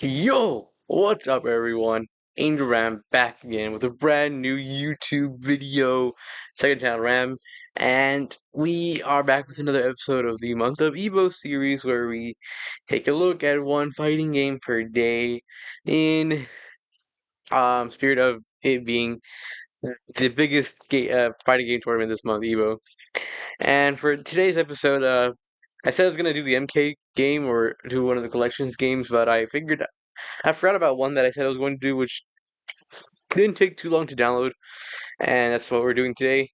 Yo, what's up everyone? Angel Ram back again with a brand new YouTube video, second channel Ram, and we are back with another episode of the Month of EVO series where we take a look at one fighting game per day in spirit of it being the biggest fighting game tournament this month, EVO. And for today's episode, I said I was gonna do the MK game or do one of the collections games, but I forgot about one that I said I was going to do, which didn't take too long to download, and that's what we're doing today.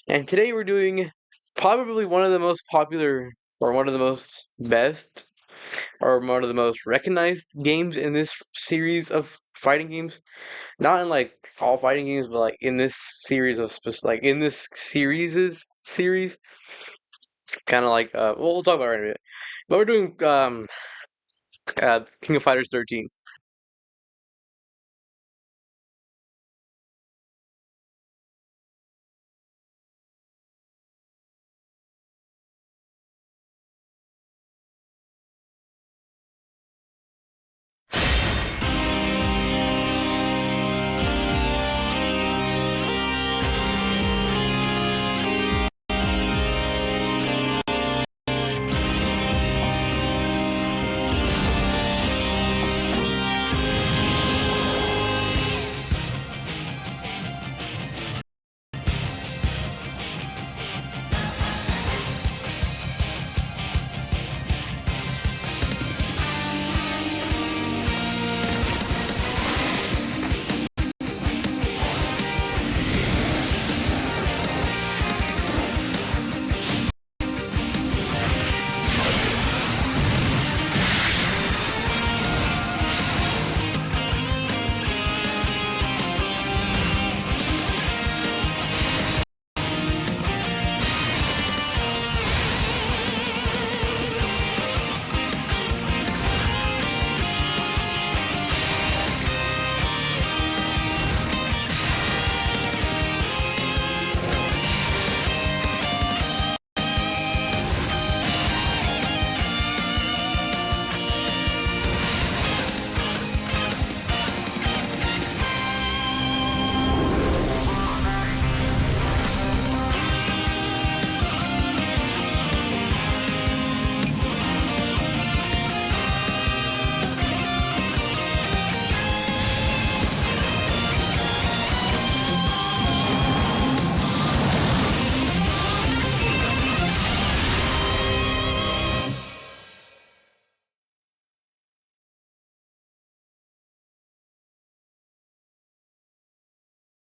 And today we're doing probably one of the most popular, or one of the most best, or one of the most recognized games in this series of fighting games. Not in like all fighting games, but like in this series of like in this series, kind of like well, we'll talk about it in a minute. But we're doing King of Fighters 13.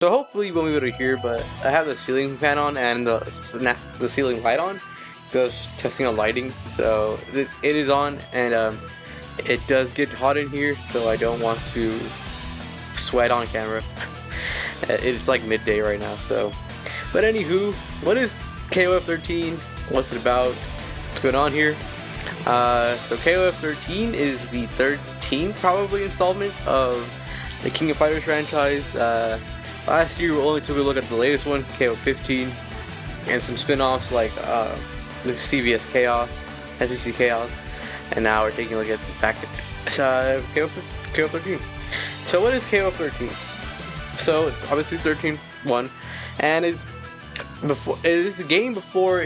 So hopefully you won't be able to hear, but I have the ceiling fan on and the ceiling light on, because testing on lighting. So it is on, and it does get hot in here, so I don't want to sweat on camera. It's like midday right now, so. But anywho, what is KOF 13? What's it about? What's going on here? So KOF 13 is the 13th probably installment of the King of Fighters franchise. Last year we only took a look at the latest one, KO 15, and some spin-offs like the CVS Chaos, SVC Chaos, and now we're taking a look at back at KO 13. So what is KO 13? So it's obviously 13-1, and it is a game before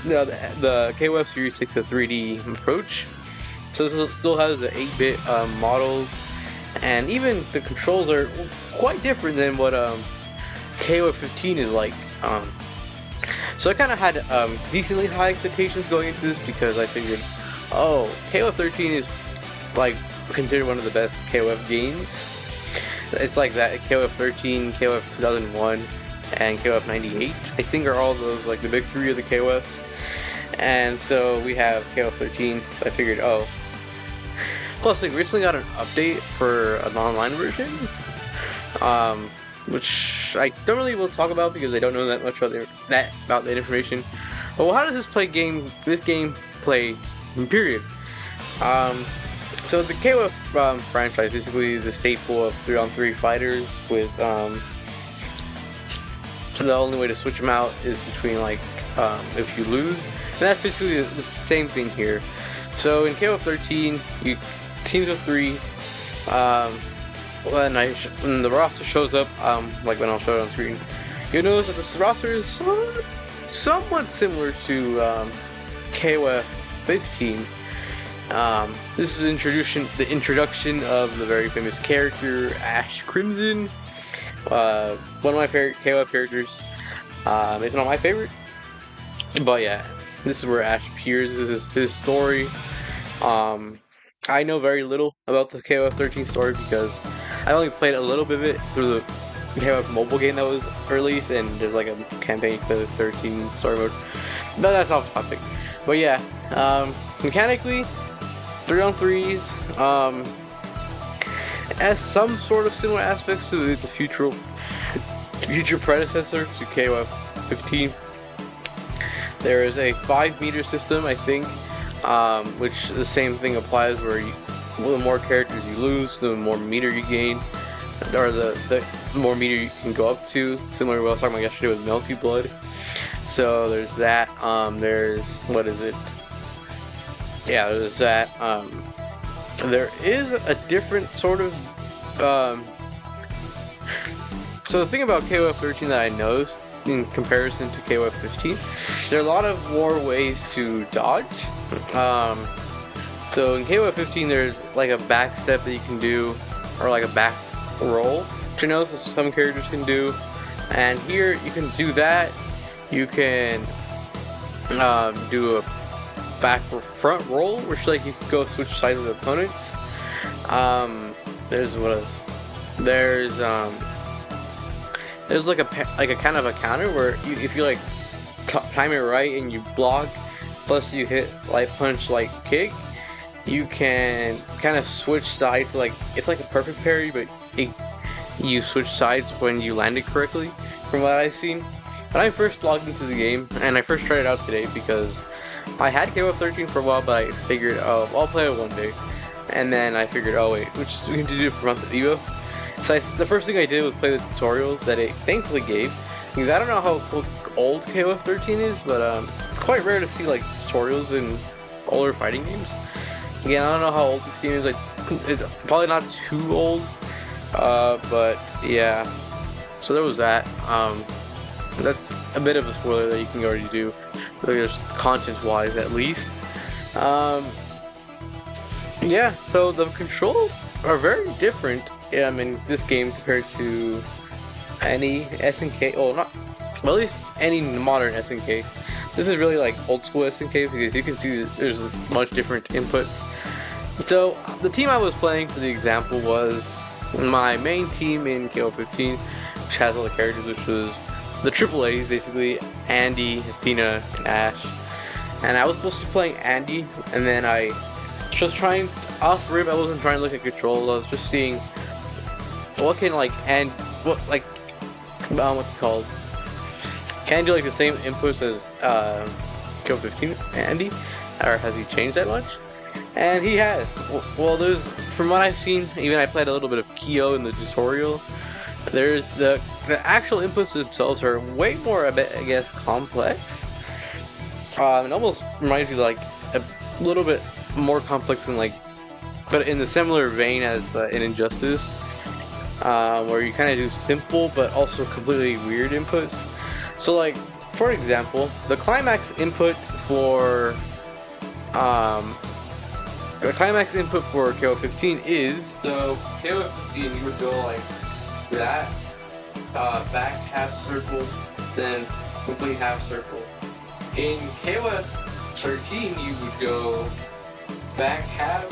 the KOF series takes a 3D approach. So this still has the 8-bit models. And even the controls are quite different than what KOF 15 is like. So I kind of had decently high expectations going into this, because I figured, oh, KOF 13 is like considered one of the best KOF games. It's like that KOF 13, KOF 2001, and KOF 98. I think are all those like the big three of the KOFs. And so we have KOF 13. So I figured, oh. Plus, they recently got an update for an online version, which I don't really will talk about because I don't know that much about that information. But well, how does this game play? Period. So the KOF franchise basically is a staple of 3-on-3 fighters with so the only way to switch them out is between like if you lose, and that's basically the same thing here. So in KOF 13, you teams of 3, Um, when the roster shows up, like when I'll show it on screen, you'll notice that this roster is somewhat similar to KOF 15. This is the introduction of the very famous character Ash Crimson, one of my favorite KOF characters, if not my favorite. But yeah, this is where Ash appears. This is his story. I know very little about the KOF 13 story because I only played a little bit of it through the KOF mobile game that was released, and there's like a campaign for the 13 story mode. But that's off topic. But yeah, mechanically, 3-on-3s, it has some sort of similar aspects to its future predecessor to KOF 15. There is a 5-meter system, I think, which the same thing applies where the more characters you lose, the more meter you gain, or the more meter you can go up to, similar to what I was talking about yesterday with Melty Blood. So there's that, there's, what is it? Yeah, there's that, there is a different sort of, so the thing about KOF 13 that I noticed in comparison to KOF 15, there are a lot of more ways to dodge. So in KOF 15 there's like a back step that you can do, or like a back roll, which I know some characters can do, and here you can do that. You can do a front roll, which like you can go switch sides with opponents. There's what else? There's like a kind of a counter where if you like time it right and you block, plus you hit light punch like kick, you can kind of switch sides. Like it's like a perfect parry, but you switch sides when you land it correctly. From what I've seen, when I first logged into the game, and I first tried it out today because I had KOF 13 for a while, but I figured, oh, I'll play it one day, and then I figured, oh wait, we can do it for month of EVO. So the first thing I did was play the tutorial that it thankfully gave, because I don't know how old KOF 13 is, but it's quite rare to see like tutorials in older fighting games. Again, I don't know how old this game is. Like, it's probably not too old, but yeah. So there was that. That's a bit of a spoiler that you can already do, just content-wise at least. Yeah. So the controls are very different in this game compared to any SNK. Well, not. Well, at least any modern SNK. This is really like old school SNK because you can see that there's much different inputs. So the team I was playing for the example was my main team in KOF 15, which has all the characters, which was the AAAs basically, Andy, Athena, and Ash. And I was supposed to be playing Andy, and then I just trying off rip. I wasn't trying to look at controls. I was just seeing what can what's it called? Can do like the same inputs as KOF 15 Andy, or has he changed that much? And he has. Well, there's, from what I've seen, even I played a little bit of Kyo in the tutorial. There's the actual inputs themselves are way more, I guess, complex. It almost reminds you like a little bit more complex than like, but in the similar vein as in Injustice, where you kind of do simple but also completely weird inputs. So like, for example, the climax input for KOF 15 is, so KOF 15 you would go like that, back half circle, then complete half circle. In KOF 13 you would go back half,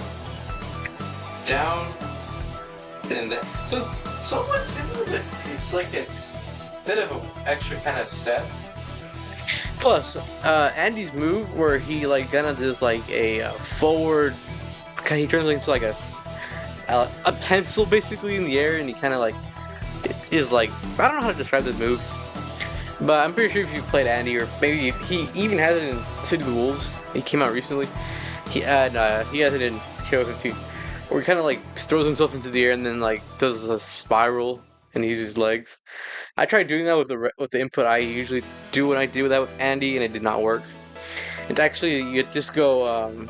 down, and that. So it's somewhat similar, but it's like a bit of an extra kind of step. Plus, Andy's move where he like kind of does like a forward, he turns into like a pencil basically in the air, and he kind of like is like, I don't know how to describe this move, but I'm pretty sure if you played Andy, or maybe he even has it in City of the Wolves. It came out recently. He has it in KOF 15, where he kind of like throws himself into the air and then like does a spiral and he uses legs. I tried doing that with the input I usually do when I do that with Andy, and it did not work. It's actually, you just go, I'm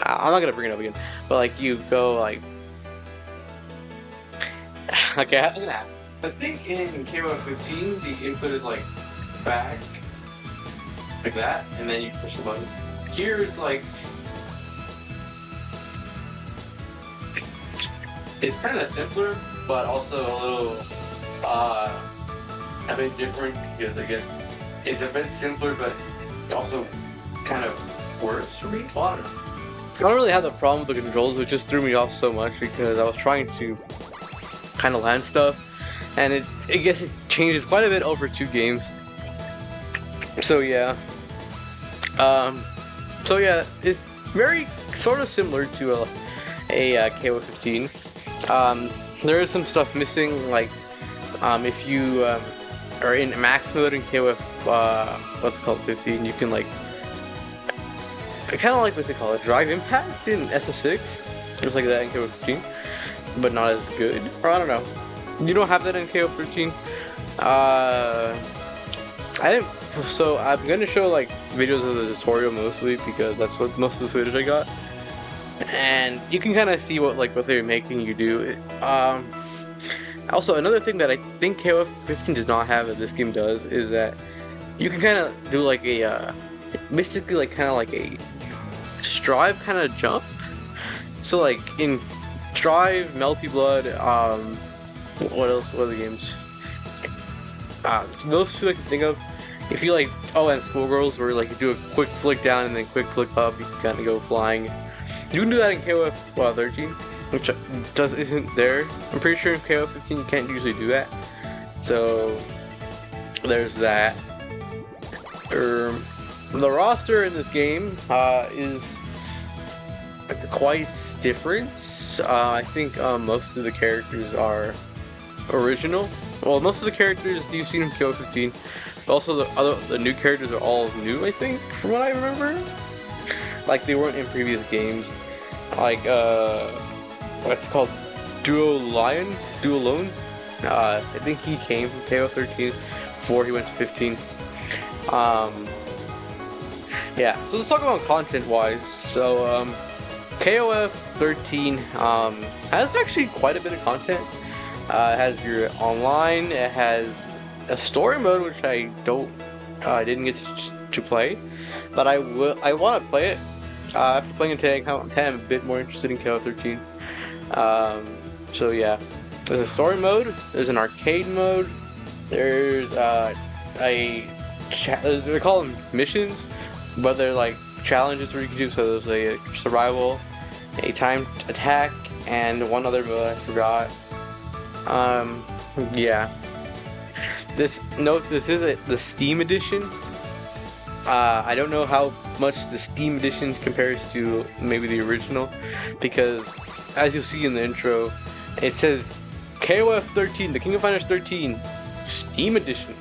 not gonna bring it up again, but like you go like Okay, I think in KOF 15 the input is like back, like that, and then you push the button. Here it's like it's kind of simpler, but also a little a bit different because I guess it's a bit simpler, but also kind of works for me. Well, I don't know. I don't really have the problem with the controls. It just threw me off so much because I was trying to kind of land stuff, and I guess it changes quite a bit over 2 games. So yeah, it's very sort of similar to a KOF 15. There is some stuff missing, like if you are in max mode in KOF, what's it called, 15, you can like kind of like what's it called, drive impact in SF6, just like that in KOF 15, but not as good. Or I don't know. You don't have that in KOF 13. I didn't. So I'm gonna show like videos of the tutorial mostly because that's what most of the footage I got, and you can kind of see what they're making you do. Also, another thing that I think KOF 15 does not have that this game does is that you can kind of do like a basically like kind of like a strive kind of jump. So like in Strive, Melty Blood, what else? What other games? Those 2 I can think of. If you like, and Schoolgirls, where like you do a quick flick down and then quick flick up, you can kind of go flying. You can do that in KOF 13, which isn't there. I'm pretty sure in KOF 15 you can't usually do that. So there's that. The roster in this game is quite different. I think most of the characters are original. Well, most of the characters you've seen in KOF 15. Also, the new characters are all new, I think, from what I remember. Like, they weren't in previous games. Like, what's it called? Duolone? I think he came from KOF 13 before he went to 15. Yeah, so let's talk about content-wise. So, KOF 13 has actually quite a bit of content. It has your online, it has a story mode, which I didn't get to play, but I want to play it. After playing it today, I'm kind of a bit more interested in KOF 13. So yeah, there's a story mode, there's an arcade mode, there's they call them missions, but they're like challenges where you can do. So there's a survival, a timed attack, and one other mode I forgot. Yeah. This is the Steam edition. I don't know how much the Steam edition compares to maybe the original, because as you'll see in the intro, it says KOF 13, The King of Fighters 13, Steam edition.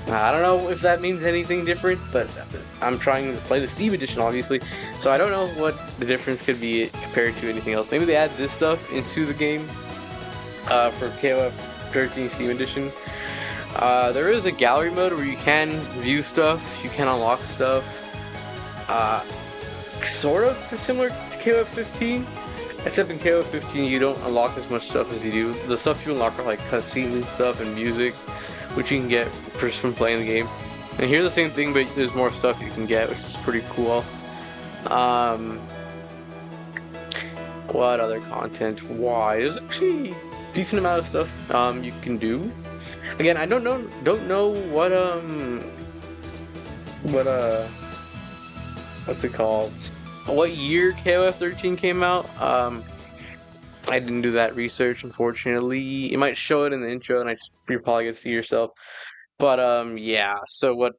I don't know if that means anything different, but I'm trying to play the Steam edition, obviously, so I don't know what the difference could be compared to anything else. Maybe they add this stuff into the game for KOF 13 Steam edition. There is a gallery mode where you can view stuff, you can unlock stuff, sort of similar to KOF 15, except in KOF 15 you don't unlock as much stuff as you do. The stuff you unlock are like cutscenes and stuff and music, which you can get just from playing the game. And here's the same thing, but there's more stuff you can get, which is pretty cool. What other content? Why? There's actually a decent amount of stuff you can do. Again, I don't know what's it called? What year KOF 13 came out? I didn't do that research, unfortunately. It might show it in the intro, and you probably get to see yourself. But yeah. So what?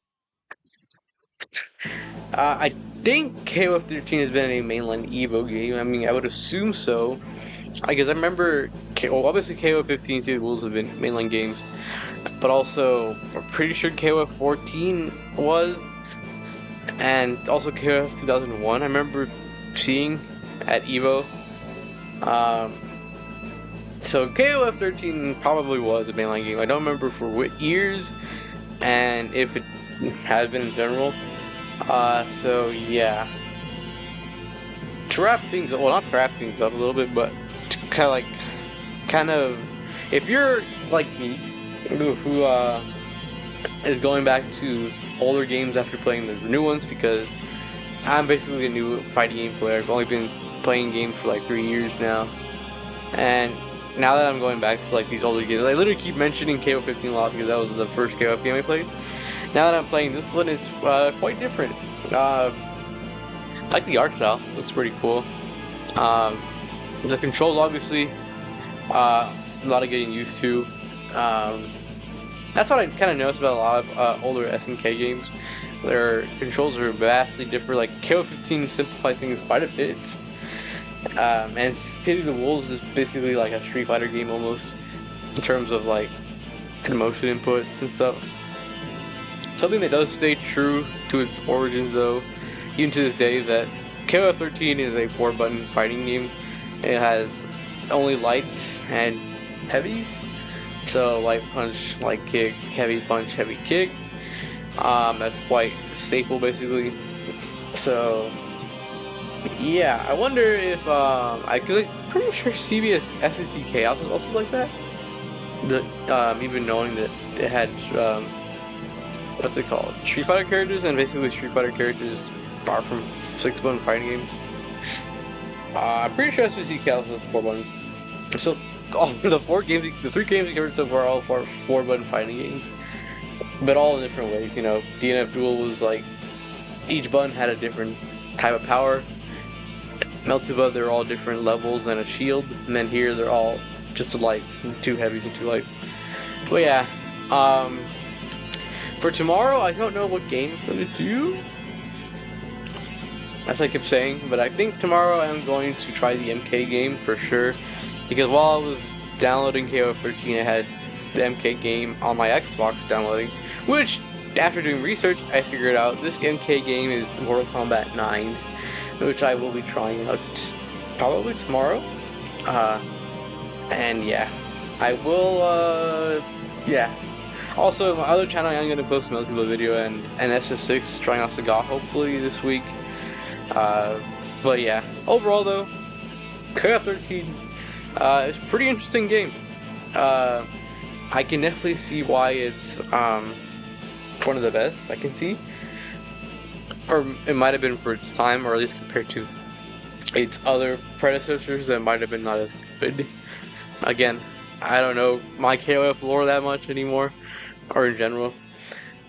I think KOF 13 has been a mainline EVO game. I mean, I would assume so. I guess I remember. Well, obviously KOF 15 City Wolves have been mainline games, but also I'm pretty sure KOF 14 was, and also KOF 2001. I remember seeing at EVO. So KOF 13 probably was a mainline game. I don't remember for what years, and if it has been in general. So yeah. To wrap things up, well, not to wrap things up a little bit, but to kind of if you're like me, who is going back to older games after playing the new ones, because I'm basically a new fighting game player. I've only been playing games for like 3 years now, and now that I'm going back to like these older games, I literally keep mentioning KO 15 a lot because that was the first KOF game I played. Now that I'm playing this one, it's quite different. I like the art style; looks pretty cool. Um, the controls, obviously, a lot of getting used to. Um, that's what I kind of noticed about a lot of older SNK games. Their controls are vastly different. Like KO 15 simplified things quite a bit. And City of the Wolves is basically like a Street Fighter game almost in terms of like motion inputs and stuff. Something that does stay true to its origins though, even to this day, is that KOF 13 is a 4-button fighting game. It has only lights and heavies. So light punch, light kick, heavy punch, heavy kick. That's quite staple basically. So yeah, I wonder if because I'm pretty sure CBS SCK also like that. The even knowing that it had what's it called? Street Fighter characters, and basically Street Fighter characters are from 6-button fighting games. I'm pretty sure SCK also has 4 buttons. So all the 3 games we covered so far, are all 4-button fighting games, but all in different ways. You know, DNF Duel was like each button had a different type of power. Meltuba, they're all different levels and a shield, and then here they're all just lights, and 2 heavies and 2 lights. But yeah, for tomorrow, I don't know what game I'm gonna do. As I kept saying, but I think tomorrow I'm going to try the MK game for sure. Because while I was downloading KOF 13, I had the MK game on my Xbox downloading. Which, after doing research, I figured out this MK game is Mortal Kombat 9. Which I will be trying out probably tomorrow. And yeah, I will, yeah. Also, my other channel, I'm going to post a Meltuba video and an SS6 trying out Sagat hopefully this week. But yeah, overall though, KOF 13 is a pretty interesting game. I can definitely see why it's one of the best I can see. Or it might have been for its time, or at least compared to its other predecessors that might have been not as good. Again, I don't know my KOF lore that much anymore, or in general.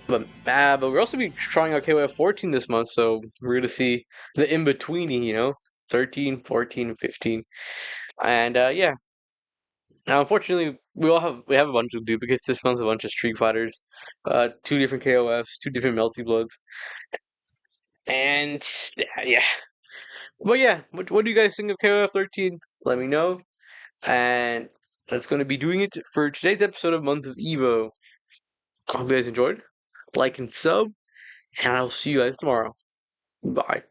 But we're also be trying out KOF 14 this month, so we're gonna see the in-betweeny, you know, 13, 14, and 15. And yeah. Now, unfortunately, we have a bunch of duplicates this month, a bunch of Street Fighters, 2 different KOFs, 2 different Melty Bloods, and yeah. But yeah, what do you guys think of KOF 13? Let me know. And that's going to be doing it for today's episode of Month of EVO. Hope you guys enjoyed. Like and sub, and I'll see you guys tomorrow. Bye.